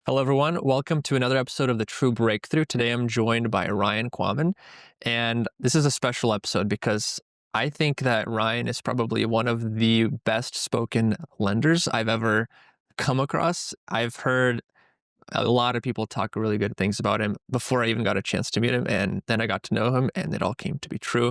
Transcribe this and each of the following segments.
Hello, everyone. Welcome to another episode of The True Breakthrough. Today I'm joined by Ryan Cvammen, and this is a special episode because I think that Ryan is probably one of the best spoken lenders I've ever come across. I've heard a lot of people talk really good things about him before I even got a chance to meet him, and then I got to know him, and it all came to be true.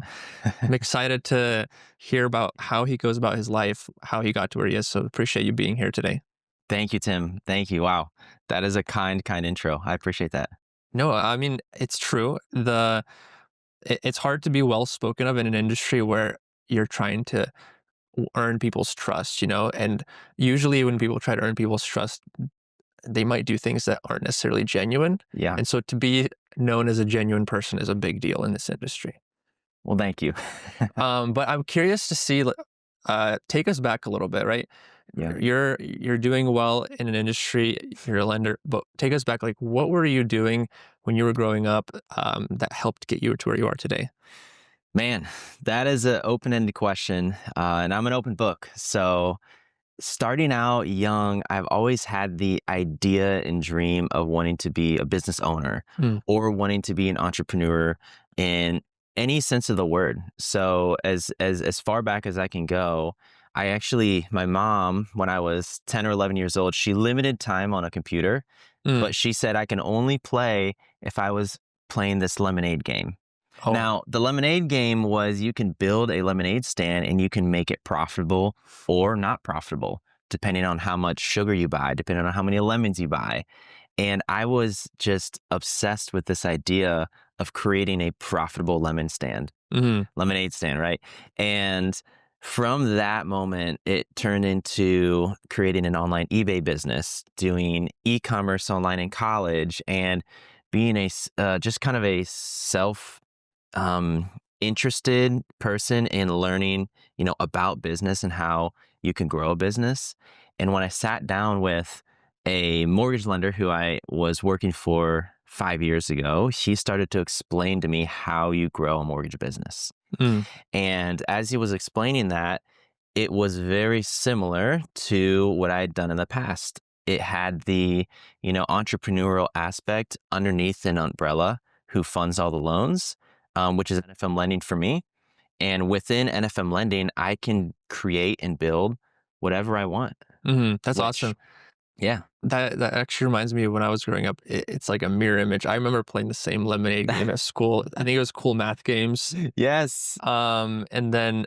I'm excited to hear about how he goes about his life, how he got to where he is. So appreciate you being here today. Thank you, Tim. Thank you. Wow. That is a kind intro. I appreciate that. No, I mean, it's true. It's hard to be well spoken of in an industry where you're trying to earn people's trust, and usually when people try to earn people's trust, they might do things that aren't necessarily genuine. Yeah. And so to be known as a genuine person is a big deal in this industry. Well, thank you. But I'm curious to see, take us back a little bit, right? Yeah. You're doing well in an industry, you're a lender, but take us back, like what were you doing when you were growing up that helped get you to where you are today? Man, that is an open-ended question, and I'm an open book. So starting out young, I've always had the idea and dream of wanting to be a business owner Mm. or wanting to be an entrepreneur in any sense of the word. So as far back as I can go, my mom, when I was 10 or 11 years old, she limited time on a computer, Mm. but she said I can only play if I was playing this lemonade game. Oh, Now, the lemonade game was you can build a lemonade stand and you can make it profitable or not profitable, depending on how much sugar you buy, depending on how many lemons you buy. And I was just obsessed with this idea of creating a profitable mhm. lemonade stand, right? And from that moment, it turned into creating an online eBay business, doing e-commerce online in college, and being just kind of a self um, interested person in learning, about business and how you can grow a business. And when I sat down with a mortgage lender who I was working for 5 years ago, he started to explain to me how you grow a mortgage business. Mm. And as he was explaining that, it was very similar to what I had done in the past. It had the, entrepreneurial aspect underneath an umbrella who funds all the loans, which is NFM lending for me. And within NFM lending, I can create and build whatever I want, Mhm. That's which, awesome. yeah. That actually reminds me of when I was growing up, it's like a mirror image. I remember playing the same lemonade game at school. I think it was Cool Math Games. Yes. And then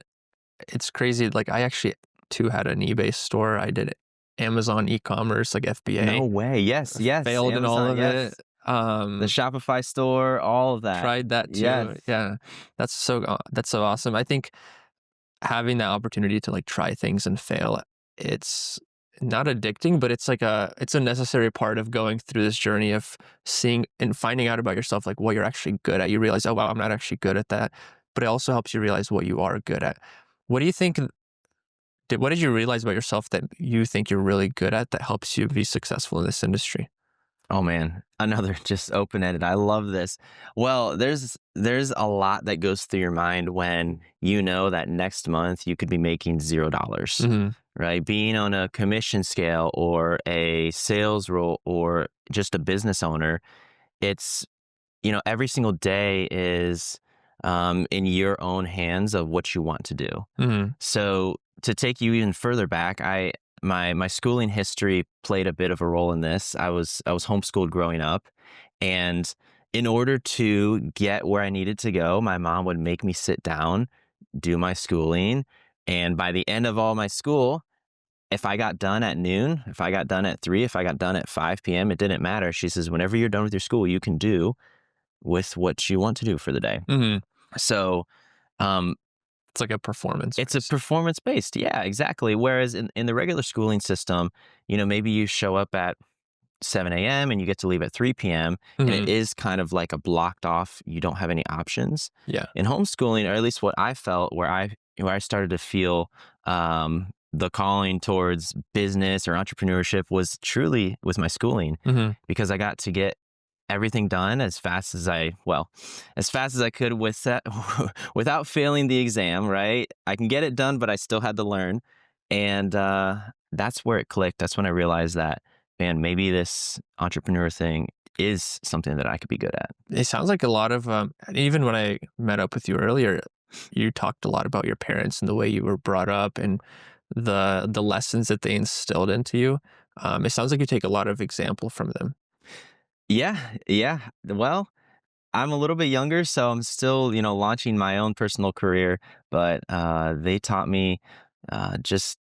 it's crazy, like, I actually too had an eBay store. I did Amazon e-commerce, like No FBA. way. Yes. Yes. Failed in all Amazon. of it. Yes. The Shopify store, all of that. Tried that Yes. too. Yeah. That's so awesome. I think having that opportunity to, like, try things and fail, it's not addicting, but it's a necessary part of going through this journey of seeing and finding out about yourself, like, what you're actually good at. You realize, "Oh, wow, I'm not actually good at that." But it also helps you realize what you are good at. What do you think what did you realize about yourself that you think you're really good at that helps you be successful in this industry? Oh man, another just open-ended. I love this. Well, there's a lot that goes through your mind when you know that next month you could be making $0, Mhm. right? Being on a commission scale or a sales role or just a business owner, it's every single day is in your own hands of what you want to do. Mhm. So to take you even further back, my schooling history played a bit of a role in this. I was homeschooled growing up, and in order to get where I needed to go, my mom would make me sit down, do my schooling, and by the end of all my school, if I got done at noon, if I got done at 3, if I got done at 5 p.m., it didn't matter. She says, whenever you're done with your school, you can do with what you want to do for the day. Mhm. So um, It's like a performance it's a based. performance based. Yeah, exactly. Whereas in the regular schooling system, maybe you show up at 7 a.m. and you get to leave at 3 p.m. And it Mhm. is kind of like a blocked off, you don't have any options. Yeah. In homeschooling, or at least what I felt, where I started to feel the calling towards business or entrepreneurship was truly with my schooling, Mhm. because I got to get everything done as fast as I could with that, without failing the exam, right? I can get it done, but I still had to learn. And that's where it clicked. That's when I realized that man, maybe this entrepreneur thing is something that I could be good at. It sounds like a lot of, even when I met up with you earlier, you talked a lot about your parents and the way you were brought up and the lessons that they instilled into you. It sounds like you take a lot of example from them. Yeah, yeah. Well, I'm a little bit younger, so I'm still, launching my own personal career, but they taught me just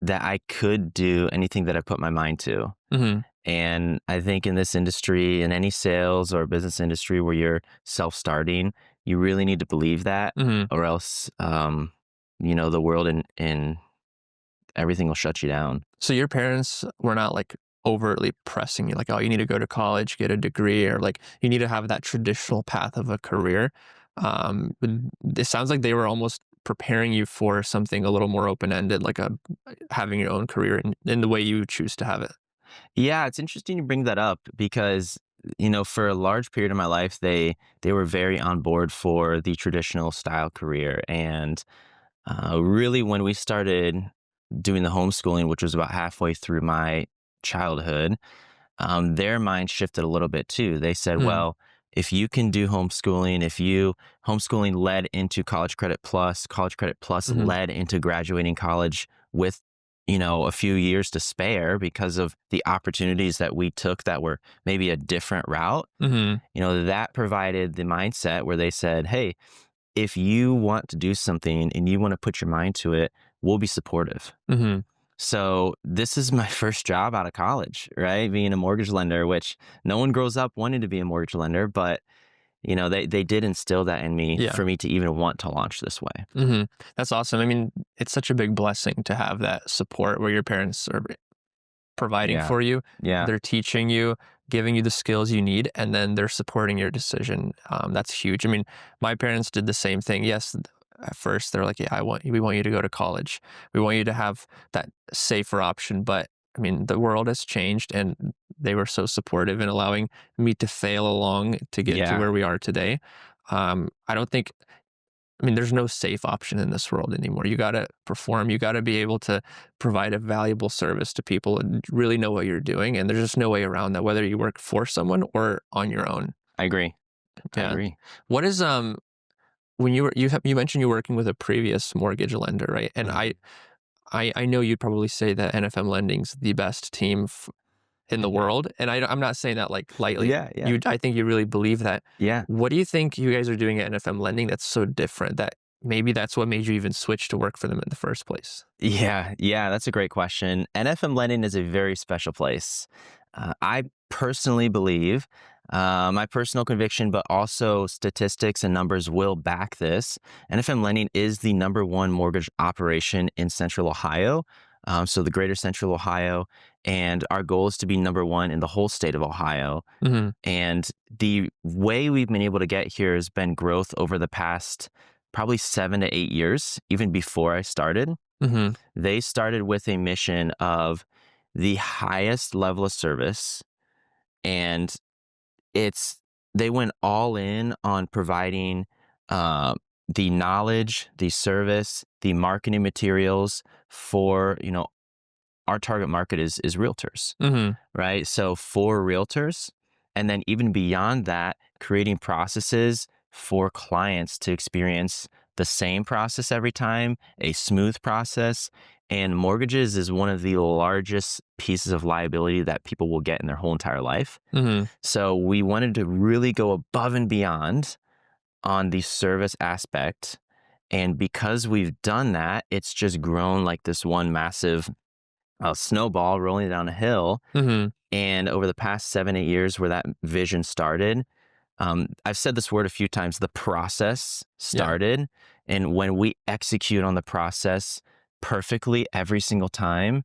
that I could do anything that I put my mind to. Hmm. And I think in this industry, in any sales or business industry where you're self-starting, you really need to believe that, Hmm. or else, the world and everything will shut you down. So your parents were not like overtly pressing you, like, oh, you need to go to college, get a degree, or like you need to have that traditional path of a career. But it sounds like they were almost preparing you for something a little more open ended, like a having your own career in the way you choose to have it. Yeah, it's interesting you bring that up because for a large period of my life, they were very on board for the traditional style career, and really when we started doing the homeschooling, which was about halfway through my childhood, their mind shifted a little bit too. They said, Mm, well, if you can do homeschooling, if you homeschooling led into college credit plus mm-hmm, led into graduating college with, a few years to spare because of the opportunities that we took that were maybe a different route, mm-hmm, that provided the mindset where they said, hey, if you want to do something and you want to put your mind to it, we'll be supportive. mm-hmm. So this is my first job out of college, right? Being a mortgage lender, which no one grows up wanting to be a mortgage lender, but they did instill that in me Yeah. for me to even want to launch this way. Hmm. That's awesome. I mean, it's such a big blessing to have that support where your parents are providing Yeah. for you. Yeah. They're teaching you, giving you the skills you need, and then they're supporting your decision. That's huge. I mean, my parents did the same thing. Yes, at first they're like, "Yeah, we want you to go to college. We want you to have that safer option." But I mean, the world has changed, and they were so supportive in allowing me to fail along to get to Yeah. where we are today. I don't think I mean, there's no safe option in this world anymore. You gotta perform. You gotta be able to provide a valuable service to people and really know what you're doing. And there's just no way around that, whether you work for someone or on your own. I agree. I Yeah. agree. What is when you mentioned you're working with a previous mortgage lender, right? And Mhm. I know you'd probably say that NFM Lending's the best team in the world, and I'm not saying that like lightly. Yeah. Yeah. I think you really believe that. Yeah. What do you think you guys are doing at NFM Lending that's so different that maybe that's what made you even switch to work for them in the first place? Yeah, yeah, that's a great question. NFM lending is a very special place. I personally believe, my personal conviction, but also statistics and numbers will back this. NFM lending is the number one mortgage operation in Central Ohio, so the greater Central Ohio, and our goal is to be number one in the whole state of Ohio. Mhm. And the way we've been able to get here has been growth over the past probably 7 to 8 years, even before I started. Mhm. They started with a mission of the highest level of service, and it's they went all in on providing uh, the knowledge, the service, the marketing materials for our target market is realtors, Mhm. right? So for realtors, and then even beyond that, creating processes for clients to experience the same process every time, a smooth process. And mortgages is one of the largest pieces of liability that people will get in their whole entire life. Mhm. So we wanted to really go above and beyond on the service aspect. And because we've done that, it's just grown like this one massive snowball rolling down a hill. Mhm. And over the past 7, 8 years, where that vision started, I've said this word a few times, the process Yeah. started. And when we execute on the process perfectly every single time,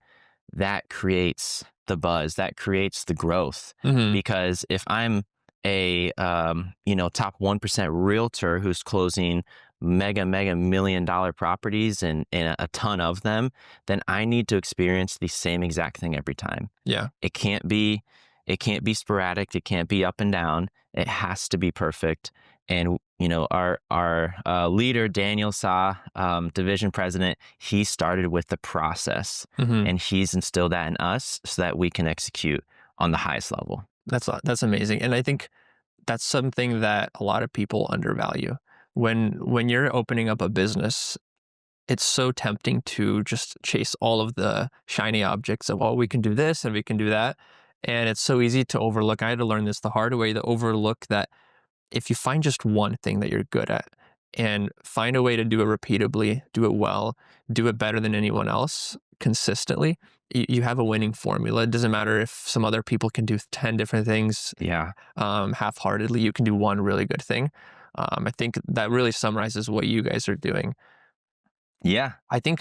that creates the buzz, that creates the growth. Mhm. Because if I'm a top 1% realtor who's closing mega $1 million properties and a ton of them, then I need to experience the same exact thing every time. Yeah. It can't be it can't be sporadic, it can't be up and down. It has to be perfect. And our leader Daniel Sa, division president, he started with the process, Hmm. and he's instilled that in us so that we can execute on the highest level. That's amazing, and I think that's something that a lot of people undervalue. When you're opening up a business, it's so tempting to just chase all of the shiny objects of, oh, we can do this and we can do that. And it's so easy to overlook. I had to learn this the hard way, to overlook that if you find just one thing that you're good at and find a way to do it repeatably, do it well, do it better than anyone else consistently, you have a winning formula. It doesn't matter if some other people can do 10 different things Yeah. half-heartedly, you can do one really good thing. I think that really summarizes what you guys are doing. Yeah. I think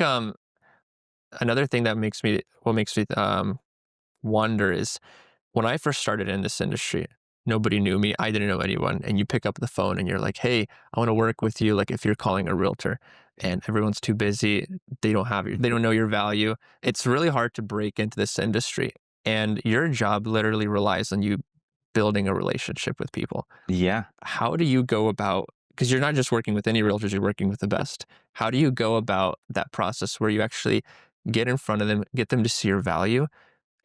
another thing that makes me wonder is when I first started in this industry, nobody knew me. I didn't know anyone. And you pick up the phone and you're like, hey, I want to work with you. Like if you're calling a realtor and everyone's too busy, they don't know your value. It's really hard to break into this industry. And your job literally relies on you building a relationship with people. Yeah. How do you go about, because you're not just working with any realtors, you're working with the best. How do you go about that process where you actually get in front of them, get them to see your value,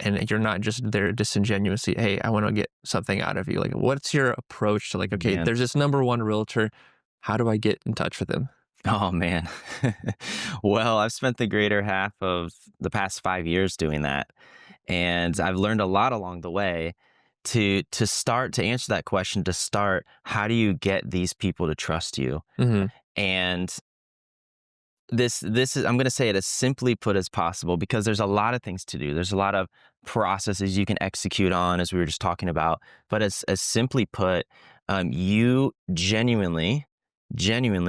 and you're not just there disingenuously, hey, I want to get something out of you. Like, what's your approach to, like, okay, Man. there's this number one realtor. How do I get in touch with him? Oh man. Well, I've spent the greater half of the past 5 years doing that. And I've learned a lot along the way. To answer that question, to start, how do you get these people to trust you? Hmm. And this is, I'm going to say it as simply put as possible, because there's a lot of things to do. There's a lot of processes you can execute on, as we were just talking about. But as simply put, you genuinely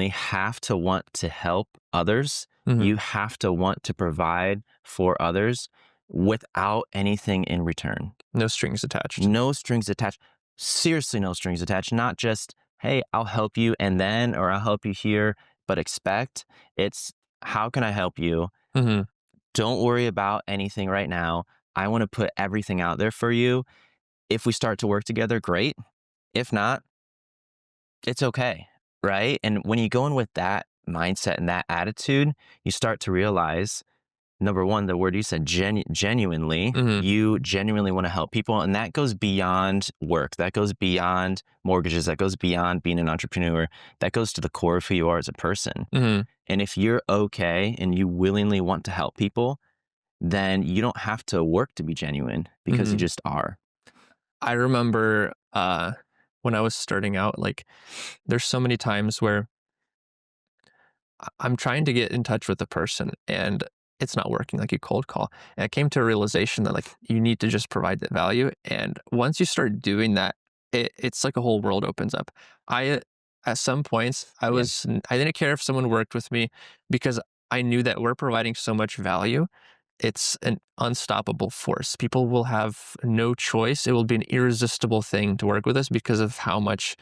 have to want to help others. Hmm. You have to want to provide for others without anything in return. No strings attached. No strings attached. Seriously, no strings attached. Not just, hey, I'll help you and then, or I'll help you here, but expect. It's, how can I help you? Hmm. Don't worry about anything right now. I want to put everything out there for you. If we start to work together, great. If not, it's okay. Right. And when you go in with that mindset and that attitude, you start to realize, number one, the word you said, genuinely, Hmm. you genuinely want to help people. And that goes beyond work. That goes beyond mortgages. That goes beyond being an entrepreneur. That goes to the core of who you are as a person. Hmm. And if you're okay and you willingly want to help people, then you don't have to work to be genuine, because you Hmm. just are. I remember when I was starting out, like, there's so many times where I'm trying to get in touch with the person and it's not working, like you cold call. And I came to a realization that, like, you need to just provide that value. And once you start doing that, it's like a whole world opens up. I, at some points, Yeah. I didn't care if someone worked with me because I knew that we're providing so much value. It's an unstoppable force. People will have no choice. It will be an irresistible thing to work with us because of how much,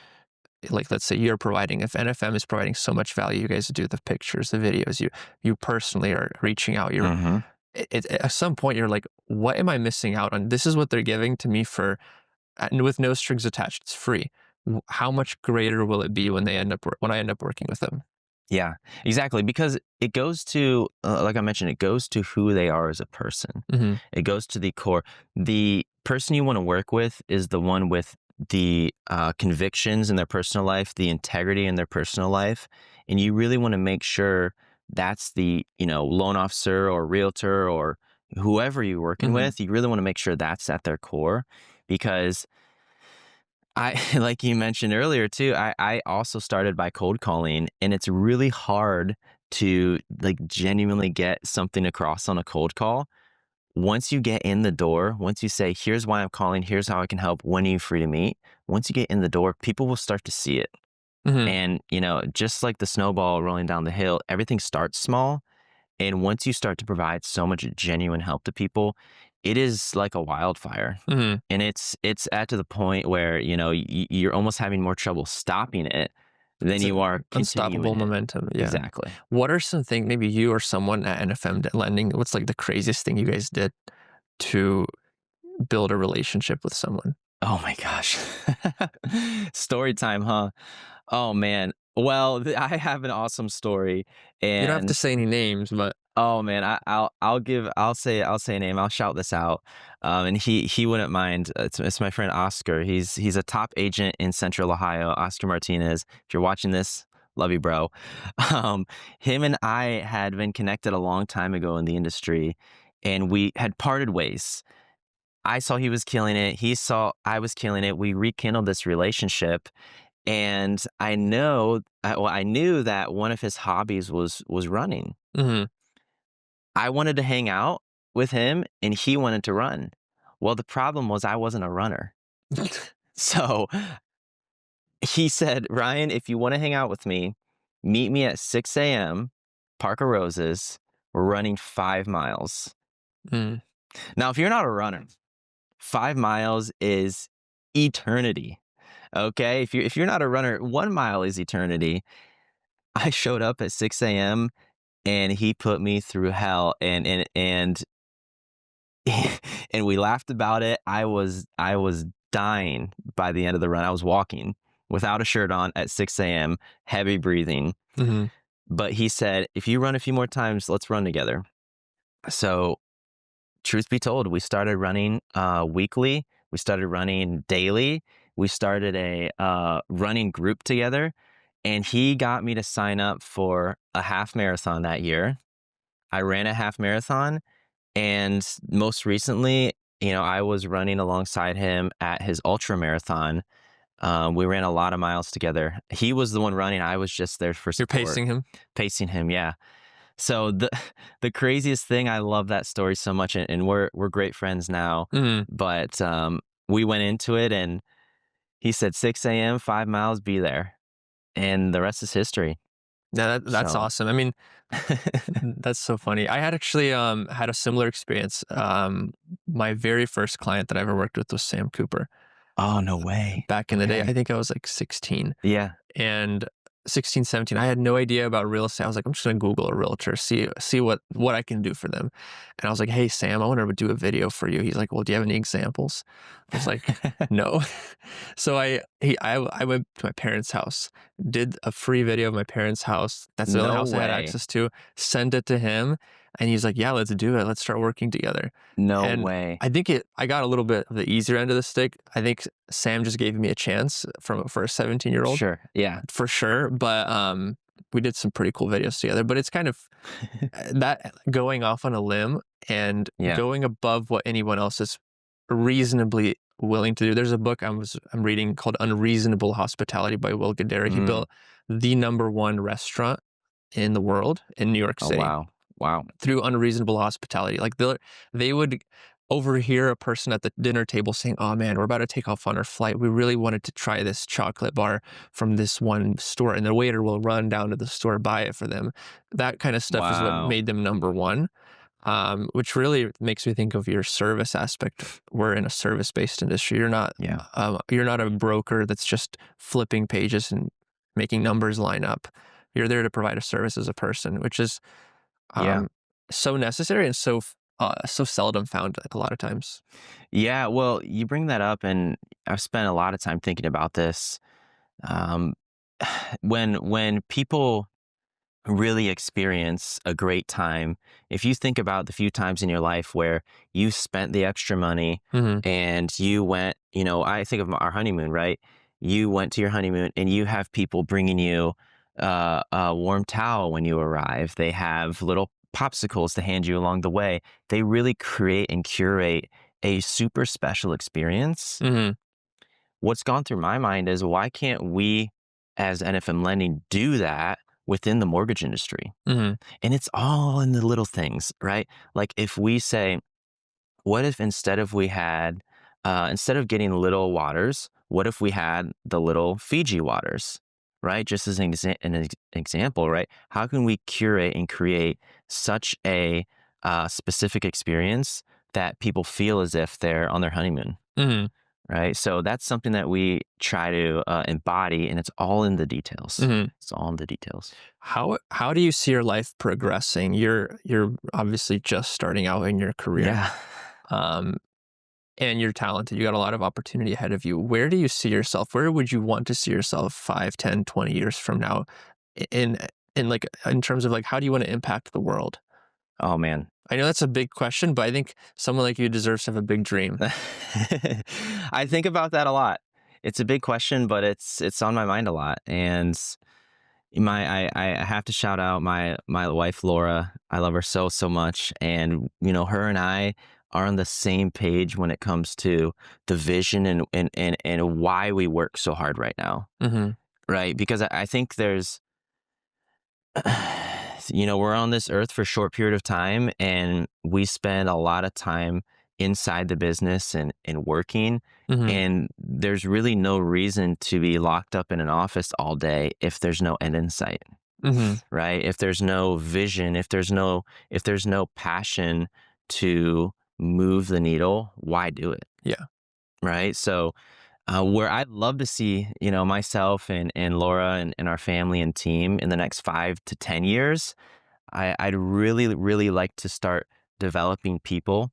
like, let's say you're providing, if NFM is providing so much value, you guys do the pictures, the videos, you personally are reaching out. Hmm. At some point you're like, what am I missing out on? This is what they're giving to me for, and with no strings attached. It's free. How much greater will it be when when I end up working with them? Yeah, exactly. Because it goes to, like I mentioned, it goes to who they are as a person. Hmm. It goes to the core. The person you want to work with is the one with the convictions in their personal life, the integrity in their personal life. And you really want to make sure that's the, loan officer or realtor or whoever you're working Hmm. with. You really want to make sure that's at their core, because I like you mentioned earlier too, I also started by cold calling, and it's really hard to, like, genuinely get something across on a cold call. Once you get in the door, once you say, here's why I'm calling, here's how I can help, when are you free to meet? Once you get in the door, people will start to see it. Hmm. And, just like the snowball rolling down the hill, everything starts small. And once you start to provide so much genuine help to people, it is like a wildfire. Hmm. And it's at to the point where, you're almost having more trouble stopping it than It's you an are unstoppable continuing it. momentum. Yeah. Exactly. What are some things, maybe you or someone at NFM lending, what's like the craziest thing you guys did to build a relationship with someone? Oh my gosh. Story time, huh? Oh, man. Well, I have an awesome story, You don't have to and say any names, but oh, man, I'll say a name, I'll shout this out, and he wouldn't mind. It's my friend Oscar. He's a top agent in Central Ohio, Oscar Martinez. If you're watching this, love you, bro. Um, Him and I had been connected a long time ago in the industry, and we had parted ways. I saw he was killing it, he saw I was killing it, we rekindled this relationship, and I knew that one of his hobbies was running. mhm. I wanted to hang out with him, and he wanted to run. Well, the problem was I wasn't a runner. So, he said, "Ryan, if you wanna hang out with me, meet me at 6 AM, Park of Roses. We're running 5 miles." Mm. Now, if you're not a runner, 5 miles is eternity, okay? If you're not a runner, 1 mile is eternity. I showed up at 6 AM, and he put me through hell, and and we laughed about it. I was dying by the end of the run. I was walking without a shirt on at 6 AM, heavy breathing. Mhm. But he said, "If you run a few more times, let's run together." So, truth be told, we started running weekly. We started running daily. We started a running group together, and he got me to sign up for a half marathon that year. I ran a half marathon, and most recently, I was running alongside him at his ultra marathon. We ran a lot of miles together. He was the one running. I was just there for You're support, pacing him? pacing him. Yeah. So the craziest thing, I love that story so much, and we're great friends now. Mhm. But we went into it, and he said 6 a.m., 5 miles, be there, and the rest is history. Yeah, that's So, awesome. I mean, that's so funny. I had actually, had a similar experience. My very first client that I ever worked with was Sam Cooper oh no way. back in the day. I Okay. think I was, like, 16. Yeah. And 16, 17, I had no idea about real estate. I was like, I'm just gonna Google a realtor, see what I can do for them. And I was like, hey Sam, I want to do a video for you. He's like, well, do you have any examples? I was like, no. So I went to my parents' house, did a free video of my parents' house. That's the only No house I had way. access to. Send it to him, and he's like, yeah, let's do it. Let's start working together. No And way. I got a little bit of the easier end of the stick. I think Sam just gave me a chance for a 17-year-old Sure. Yeah. for sure, but, we did some pretty cool videos together, but it's kind of, that going off on a limb and Yeah. going above what anyone else is reasonably willing to do. There's a book I'm reading called Unreasonable Hospitality by Will Guidara. He Mm. built the number 1 restaurant in the world in New York Oh, City wow. Wow. through unreasonable hospitality. Like they would overhear a person at the dinner table saying, "Oh man, we're about to take off on our flight. We really wanted to try this chocolate bar from this one store," and the waiter will run down to the store, buy it for them. That kind of stuff is what Wow. made them number one. Which really makes me think of your service aspect. We're in a service-based industry. Yeah. You're not a broker that's just flipping pages and making numbers line up. You're there to provide a service as a person, which is Yeah. um, so necessary and so seldom found like a lot of times. Yeah. Well, you bring that up, and I've spent a lot of time thinking about this. Um, when people really experience a great time, if you think about the few times in your life where you spent the extra money Mhm, and you went, I think of our honeymoon, right? You went to your honeymoon, and you have people bringing you a warm towel when you arrive. They have little popsicles to hand you along the way. They really create and curate a super special experience. mhm, What's gone through my mind is, why can't we as NFM Lending do that within the mortgage industry? mhm, And it's all in the little things, right? Like, if we say, what if instead of getting little waters, what if we had the little Fiji waters, right? Just as an example, right? How can we curate and create such a specific experience that people feel as if they're on their honeymoon? mhm, Right? So that's something that we try to embody, and it's all in the details. mhm. It's all in the details. How do you see your life progressing? You're obviously just starting out in your career. Yeah. Um, and you're talented. You got a lot of opportunity ahead of you. Where do you see yourself? Where would you want to see yourself 5, 10, 20 years from now in like in terms of like how do you want to impact the world? Oh man. I know that's a big question, but I think someone like you deserves to have a big dream. I think about that a lot. It's a big question, but it's on my mind a lot. And I have to shout out my wife Laura. I love her so much, and her and I are on the same page when it comes to the vision and why we work so hard right now, Mhm. right? Because I think there's we're on this earth for a short period of time, and we spend a lot of time inside the business and working. Mhm. And there's really no reason to be locked up in an office all day if there's no end in sight, Mhm. right? If there's no vision, if there's no passion to move the needle, why do it? Yeah. Right. So where I'd love to see, myself and Laura and our family and team in the next 5 to 10 years, I'd really, really like to start developing people.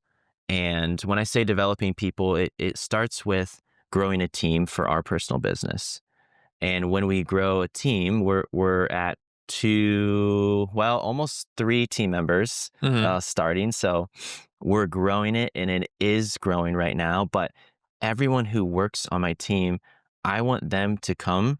And when I say developing people, it starts with growing a team for our personal business. And when we grow a team, we're at two, well, almost three team members Mhm. starting. So we're growing it, and it is growing right now. But everyone who works on my team, I want them to come,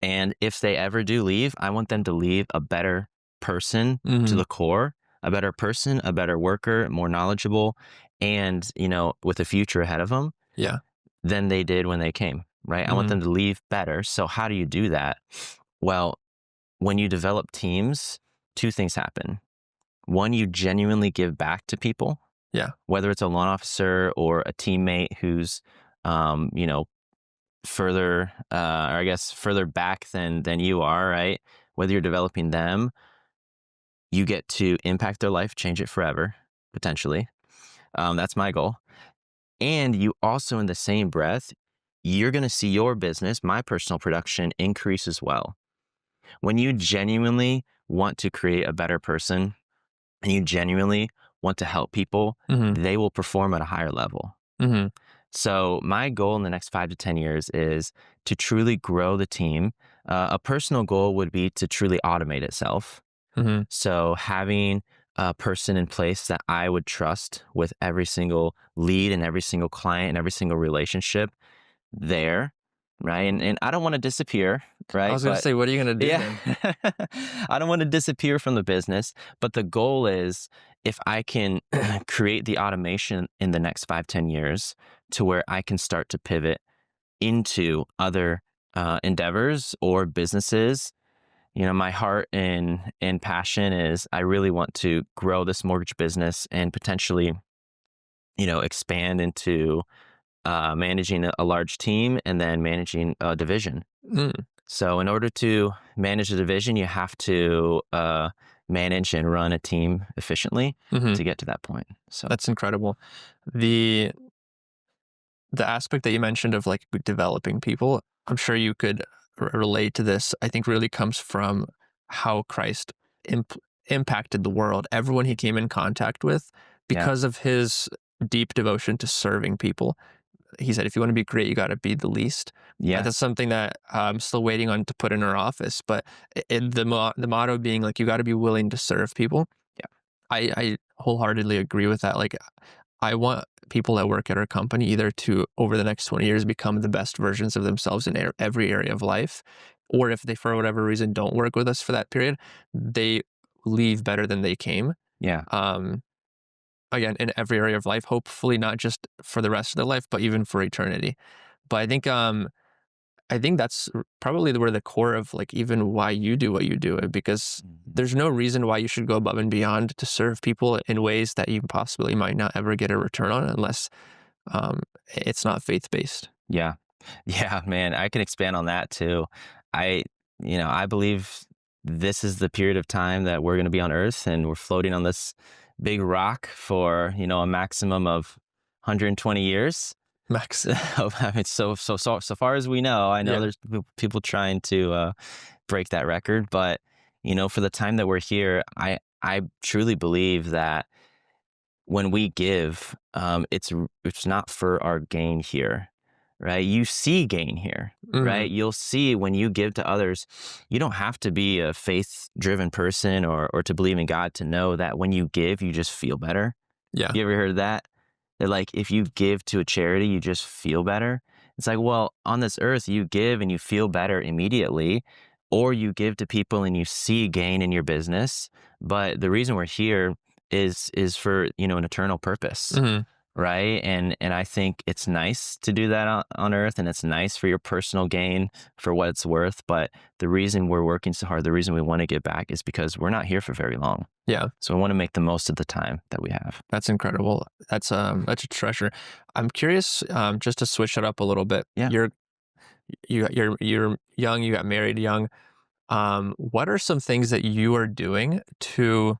and if they ever do leave, I want them to leave a better person to Mhm. the core, a better person, a better worker, more knowledgeable, and with a future ahead of them Yeah. than they did when they came, right? I want Mhm. them to leave better. So how do you do that? Well, when you develop teams, two things happen. One, you genuinely give back to people, Yeah. whether it's a loan officer or a teammate who's, um, you know, further, or I guess further back than you are, right? Whether you're developing them, you get to impact their life, change it forever, potentially. That's my goal. And you also, in the same breath, you're going to see your business, my personal production, increase as well. When you genuinely want to create a better person and you genuinely want to help people, Mhm. they will perform at a higher level. Mhm. So, my goal in the next 5 to 10 years is to truly grow the team. A personal goal would be to truly automate itself. Mhm. So, having a person in place that I would trust with every single lead and every single client and every single relationship there, right? And I don't want to disappear, I right? was gonna But say, what are you gonna do yeah, then? I don't want to disappear from the business. But the goal is if I can create the automation in the next 5, 10 years to where I can start to pivot into other endeavors or businesses. My heart and passion is I really want to grow this mortgage business and potentially, expand into managing a large team and then managing a division. Mm. So, in order to manage a division, you have to manage and run a team efficiently Mhm. to get to that point. So, That's incredible. The the aspect that you mentioned of like developing people, I'm sure you could relate to this. I think really comes from how Christ impacted the world, everyone he came in contact with, yeah, because of his deep devotion to serving people. He said, if you want to be great, you got to be the least. yeah, That's something that I'm still waiting on to put in our office. But the motto being like, you got to be willing to serve people. yeah, I wholeheartedly agree with that. Like, I want people that work at our company either to, over the next 20 years, become the best versions of themselves in every area of life, or if they, for whatever reason, don't work with us for that period, they leave better than they came. yeah, Um, Again, in every area of life, hopefully not just for the rest of their life, but even for eternity. But I think that's probably where the core of like even why you do what you do, because mhm, there's no reason why you should go above and beyond to serve people in ways that you possibly might not ever get a return on unless it's not faith based. yeah, yeah, man. I can expand on that too. I, I believe this is the period of time that we're going to be on Earth, and we're floating on this big rock for a maximum of 120 years. Max. I mean, so far as we know, I know Yeah. there's people trying to break that record, but for the time that we're here, I truly believe that when we give, it's not for our gain here, right? You see gain here, Mhm. right? You'll see when you give to others, you don't have to be a faith-driven person or to believe in God to know that when you give, you just feel better. Yeah. You ever heard of that? That like if you give to a charity, you just feel better. It's like, well, on this earth, you give and you feel better immediately, or you give to people and you see gain in your business. But the reason we're here is for, an eternal purpose. Mhm. Right. And I think it's nice to do that on earth, and it's nice for your personal gain for what it's worth. But the reason we're working so hard, the reason we want to give back is because we're not here for very long. Yeah. So we want to make the most of the time that we have. That's incredible. That's a treasure. I'm curious, just to switch it up a little bit. Yeah. You're young, you got married young. What are some things that you are doing to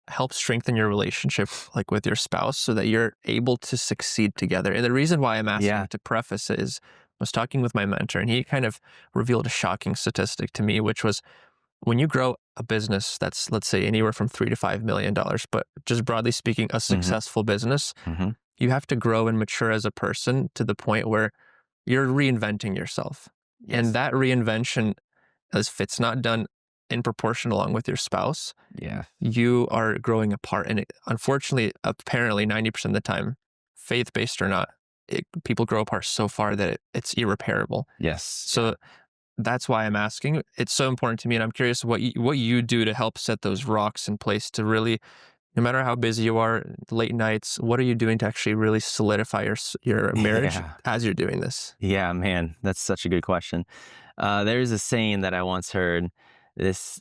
help strengthen your relationship, like with your spouse, so that you're able to succeed together? And the reason why I'm asking Yeah. to preface it is I was talking with my mentor and he kind of revealed a shocking statistic to me, which was when you grow a business that's, let's say, anywhere from $3 to $5 million, but just broadly speaking, a Hmm. successful business, Hmm. you have to grow and mature as a person to the point where you're reinventing yourself. And Yes. that reinvention, as if it's not done in proportion along with your spouse, Yeah. you are growing apart. And unfortunately, apparently 90% of the time, faith based or not, people grow apart so far that it's irreparable. Yes. Yeah. So that's why I'm asking. It's so important to me. And I'm curious what you do to help set those rocks in place to really, no matter how busy you are, late nights, what are you doing to actually really solidify your marriage Yeah. as you're doing this? Yeah, man, that's such a good question. There's a saying that I once heard. This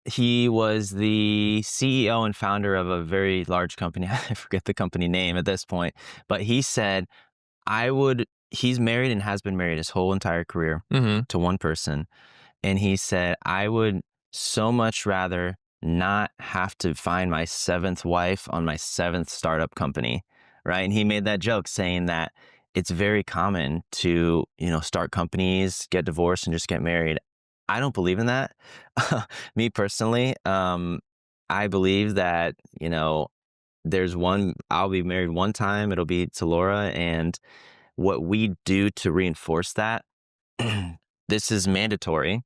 He was the CEO and founder of a very large company. I forget the company name at this point, but he said, he's married and has been married his whole entire career Hmm. to one person. And he said, I would so much rather not have to find my seventh wife on my seventh startup company. Right. And he made that joke saying that it's very common to, start companies, get divorced, and just get married. I don't believe in that. Me personally, I believe that, I'll be married one time, it'll be to Laura. And what we do to reinforce that, this is mandatory,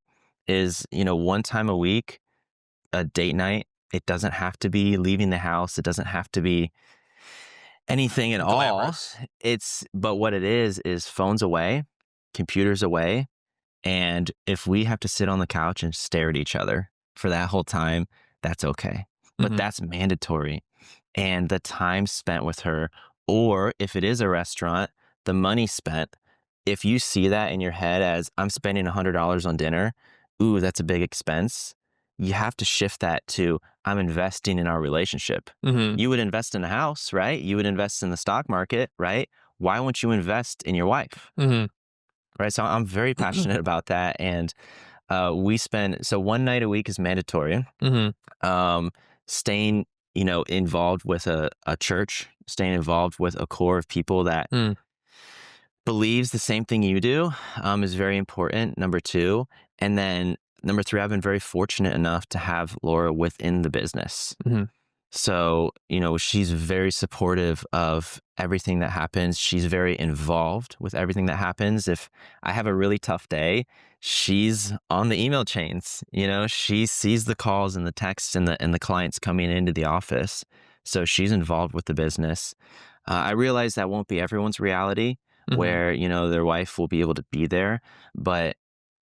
is, one time a week, a date night. It doesn't have to be leaving the house. It doesn't have to be anything at all. Glamorous. But what it is phones away, computers away. And if we have to sit on the couch and stare at each other for that whole time, that's okay. But Hmm. that's mandatory. And the time spent with her, or if it is a restaurant, the money spent, if you see that in your head as I'm spending $100 on dinner, ooh, that's a big expense. You have to shift that to I'm investing in our relationship. Hmm. You would invest in a house, right? You would invest in the stock market, right? Why won't you invest in your wife? Hmm. Right. So I'm very passionate about that. And so one night a week is mandatory. Hmm. Um, Staying, involved with a church, staying involved with a core of people that Hmm. believes the same thing you do, is very important. Number two. And then number three, I've been very fortunate enough to have Laura within the business. Hmm. So, she's very supportive of everything that happens. She's very involved with everything that happens. If I have a really tough day, she's on the email chains. She sees the calls and the texts and the clients coming into the office. So she's involved with the business. I realize that won't be everyone's reality Hmm. where, their wife will be able to be there. But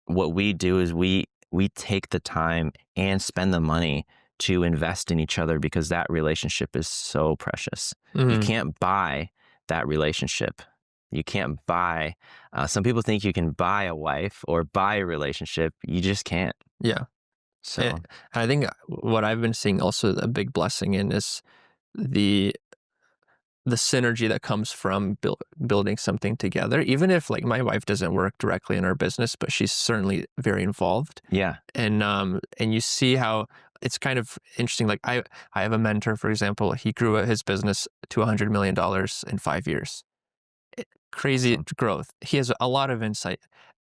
what we do is we take the time and spend the money to invest in each other because that relationship is so precious. You Hmm. can't buy that relationship. You can't buy. Some people think you can buy a wife or buy a relationship. You just can't. Yeah. And So I think what I've been seeing also a big blessing in is the the synergy that comes from building something together. Even if like my wife doesn't work directly in our business, but she's certainly very involved. yeah. And you see how it's kind of interesting. Like I have a mentor, for example. He grew his business to $100 million in 5 years. Crazy Awesome. growth. He has a lot of insight.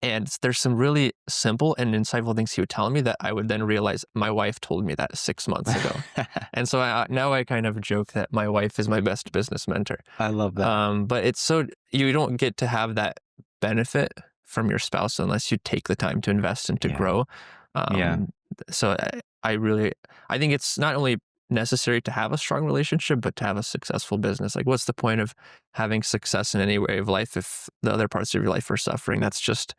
And there's some really simple and insightful things he would tell me that I would then realize my wife told me that 6 months ago. And so now I kind of joke that my wife is my best business mentor. I love that. But it's so you don't get to have that benefit from your spouse unless you take the time to invest and to Yeah. grow. Yeah. So I think it's not only necessary to have a strong relationship, but to have a successful business. Like, what's the point of having success in any way of life if the other parts of your life are suffering?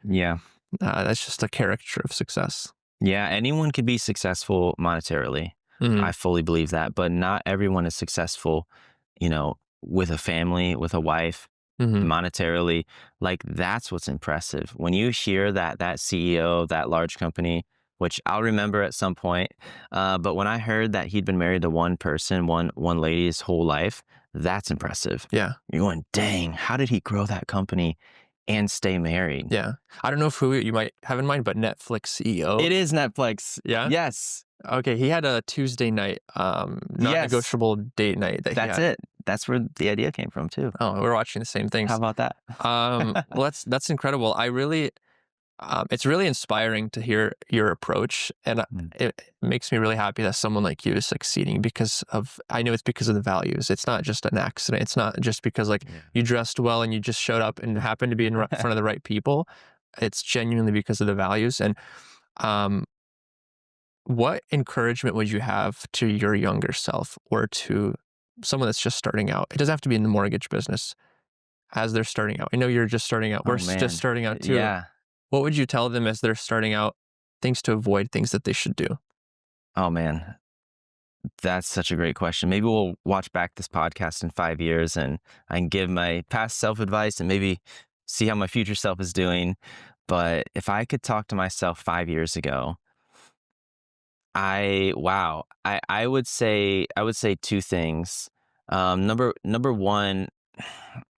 Yeah. That's just a caricature of success. Yeah. Anyone can be successful monetarily. Hmm. I fully believe that, but not everyone is successful, with a family, with a wife, Hmm. monetarily. Like that's what's impressive. When you hear that CEO of that large company, which I'll remember at some point, but when I heard that he'd been married to one person, one lady his whole life, that's impressive. Yeah. You're going, dang, how did he grow that company and stay married? Yeah. I don't know who you might have in mind, but Netflix CEO. It is Netflix. Yeah. Yes. Okay. He had a Tuesday night, not Yes. negotiable date night that he That's had. it. That's where the idea came from too. Oh, we're watching the same How things. about that? Well, that's incredible. It's really inspiring to hear your approach, and Mm. it makes me really happy that someone like you is succeeding because of. I know it's because of the values. It's not just an accident. It's not just because like Yeah. you dressed well and you just showed up and happened to be in front of the right people. It's genuinely because of the values. And um, what encouragement would you have to your younger self or to someone that's just starting out? It doesn't have to be in the mortgage business as they're starting out. I know you're just starting out. We're Oh just man. starting out too. Yeah. What would you tell them as they're starting out, things to avoid, things that they should do? Oh man. That's such a great question. Maybe we'll watch back this podcast in 5 years and I can give my past self advice and maybe see how my future self is doing. But if I could talk to myself 5 years ago, I would say two things. Number one,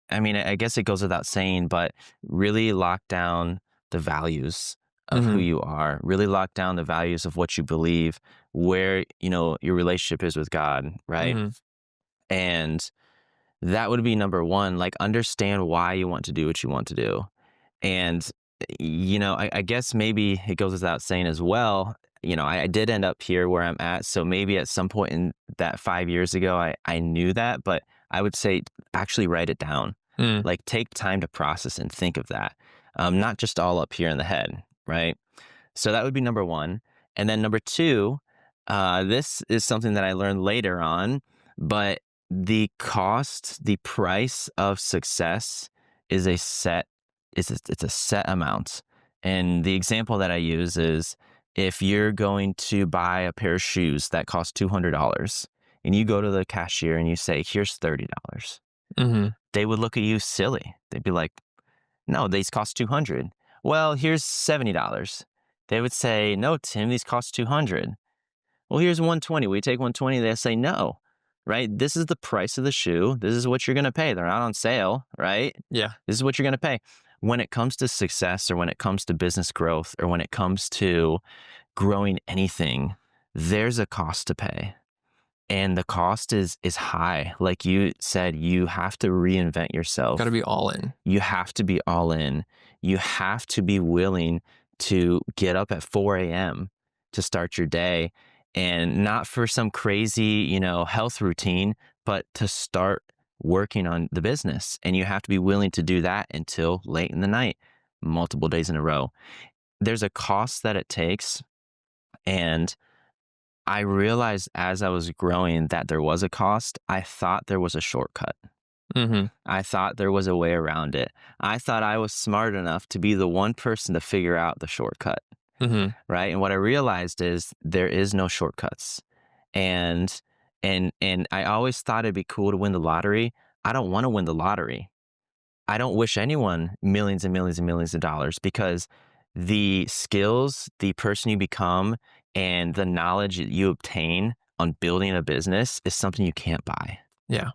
I mean, I guess it goes without saying, but really lock down the values of who Mhm, you are. Really lock down the values of what you believe, where your relationship is with God, right? mhm. And that would be number one. Like, understand why you want to do what you want to do. And, I guess maybe it goes without saying as well, I did end up here where I'm at. So maybe at some point in that 5 years ago, I knew that, but I would say actually write it down. Mm, Like, take time to process and think of that, not just all up here in the head, right? So that would be number one. And then number two, this is something that I learned later on, but the price of success is a set, it's a set amount. And the example that I use is if you're going to buy a pair of shoes that cost $200 and you go to the cashier and you say, here's $30, mhm. they would look at you silly. They'd be like, no, these cost 200. Well, here's $70. They would say, no, Tim, these cost 200. Well, here's 120. We take 120. They say no, right? This is the price of the shoe. This is what you're going to pay. They're not on sale, right? Yeah, This is what you're going to pay. When it comes to success or when it comes to business growth or when it comes to growing anything, there's a cost to pay. And the cost is high. Like you said, you have to reinvent gotta yourself. be all in. You have to be all in. You have to be willing to get up at 4 a.m. to start your day and not for some crazy, health routine, but to start working on the business. And you have to be willing to do that until late in the night, multiple days in a row. There's a cost that it takes. And I realized as I was growing that there was a cost. I thought there was a shortcut. Mhm, I thought there was a way around it. I thought I was smart enough to be the one person to figure out the shortcut, mhm. right? And what I realized is there is no shortcuts. And and I always thought it'd be cool to win the lottery. I don't want to win the lottery. I don't wish anyone millions and millions and millions of dollars because the skills, the person you become, and the knowledge that you obtain on building a business is something you can't buy. Yeah,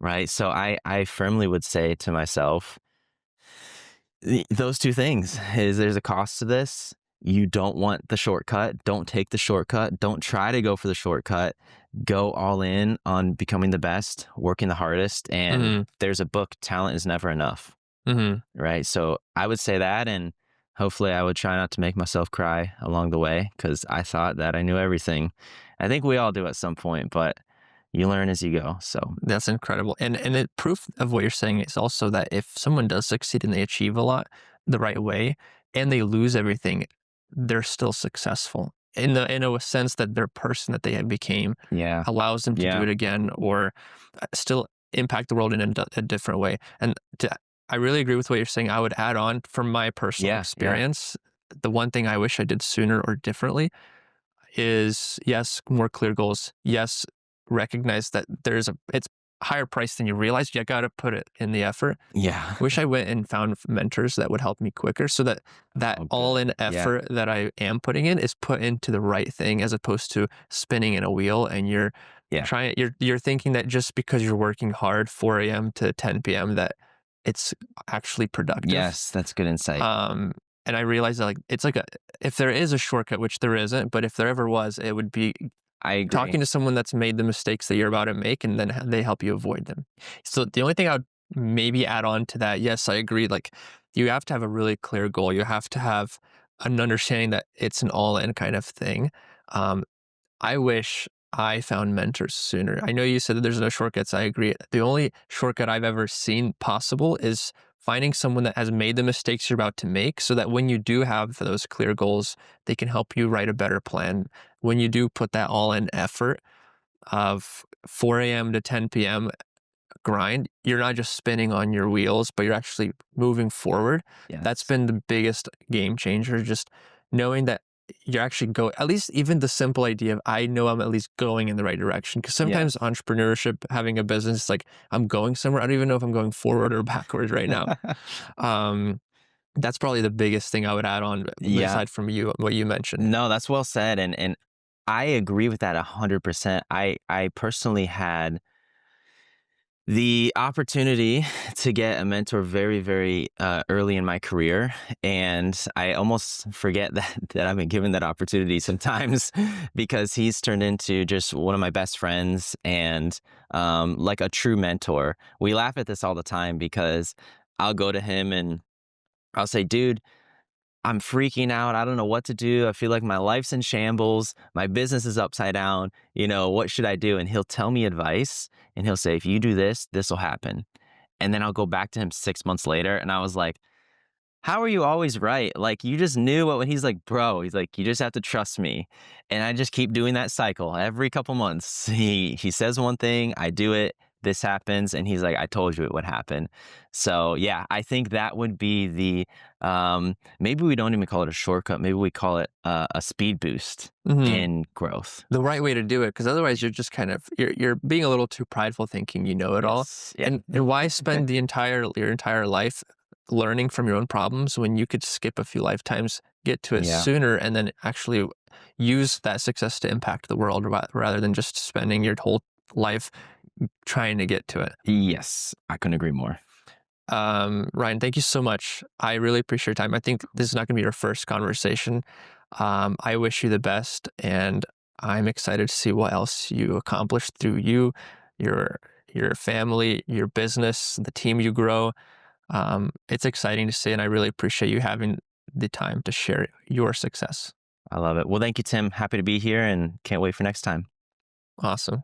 Right. So I firmly would say to myself, those two things is there's a cost to this. You don't want the shortcut. Don't take the shortcut. Don't try to go for the shortcut. Go all in on becoming the best, working the hardest. And mhm, there's a book, Talent is Never Enough. mhm. Right. So I would say that. And hopefully I would try not to make myself cry along the way because I thought that I knew everything. I think we all do at some point, but you learn as you go. So, That's incredible. And it proof of what you're saying is also that if someone does succeed and they achieve a lot the right way and they lose everything, they're still successful in a sense that their person that they have became yeah. allows them to do Yeah. it again or still impact the world in a different way. And I really agree with what you're saying. I would add on from my personal Yeah. Yeah. experience, the one thing I wish I did sooner or differently is yes, more clear goals. Yes, recognize that it's higher price than you realize. You got to put it in the effort. Yeah. Wish I went and found mentors that would help me quicker so that that Oh, all good. in Yeah. effort that I am putting in is put into the right thing as opposed to spinning in a wheel and Yeah. you're thinking that just because you're working hard 4 a.m. to 10 p.m. that it's actually productive. Yes. That's good insight. Um, and I realized that like it's like a if there is a shortcut, which there isn't, but if there ever was, it would be I agree. talking to someone that's made the mistakes that you're about to make, and then they help you avoid them. So the only thing I would maybe add on to that, yes, I agree. Like you have to have a really clear goal. You have to have an understanding that it's an all-in kind of thing. Um, I wish I found mentors sooner. I know you said that there's no shortcuts. I agree. The only shortcut I've ever seen possible is finding someone that has made the mistakes you're about to make so that when you do have those clear goals, they can help you write a better plan. When you do put that all in effort of 4 a.m. to 10 p.m. grind, you're not just spinning on your wheels, but you're actually moving forward. That's Yes. been the biggest game changer, just knowing that you're actually go at least even the simple idea of I know I'm at least going in the right direction. Because sometimes Yes. entrepreneurship, having a business, like I'm going somewhere. I don't even know if I'm going forward or backwards right now. Um, that's probably the biggest thing I would add on Yeah. aside from you, what you mentioned. No, that's well said, and I agree with that 100%. I personally had the opportunity to get a mentor very, very, early in my career, and I almost forget that I've been given that opportunity sometimes because he's turned into just one of my best friends and, like a true mentor. We laugh at this all the time because I'll go to him and I'll say, "Dude, I'm freaking out. I don't know what to do. I feel like my life's in shambles. My business is upside down. What should I do?" And he'll tell me advice and he'll say, "If you do this, this will happen." And then I'll go back to him 6 months later and I was like, how are you always right? Like, you just knew what when he's like, "Bro," he's like, "You just have to trust me." And I just keep doing that cycle every couple months. He says one thing, I do it, this happens, and he's like, "I told you it would happen." So, yeah, I think that would be maybe we don't even call it a shortcut, maybe we call it a speed boost Mhm. in growth. The right way to do it, because otherwise you're just kind of you're being a little too prideful thinking you know it all. Yes. Yeah. And why spend your entire life learning from your own problems when you could skip a few lifetimes, get to it Yeah. sooner, and then actually use that success to impact the world rather than just spending your whole life trying to get to it. Yes. I couldn't agree more. Ryan, thank you so much. I really appreciate your time. I think this is not going to be your first conversation. I wish you the best, and I'm excited to see what else you accomplish through your your family, your business, the team you grow. It's exciting to see, and I really appreciate you having the time to share your success. I love it. Well, thank you, Tim. Happy to be here and can't wait for next time. Awesome.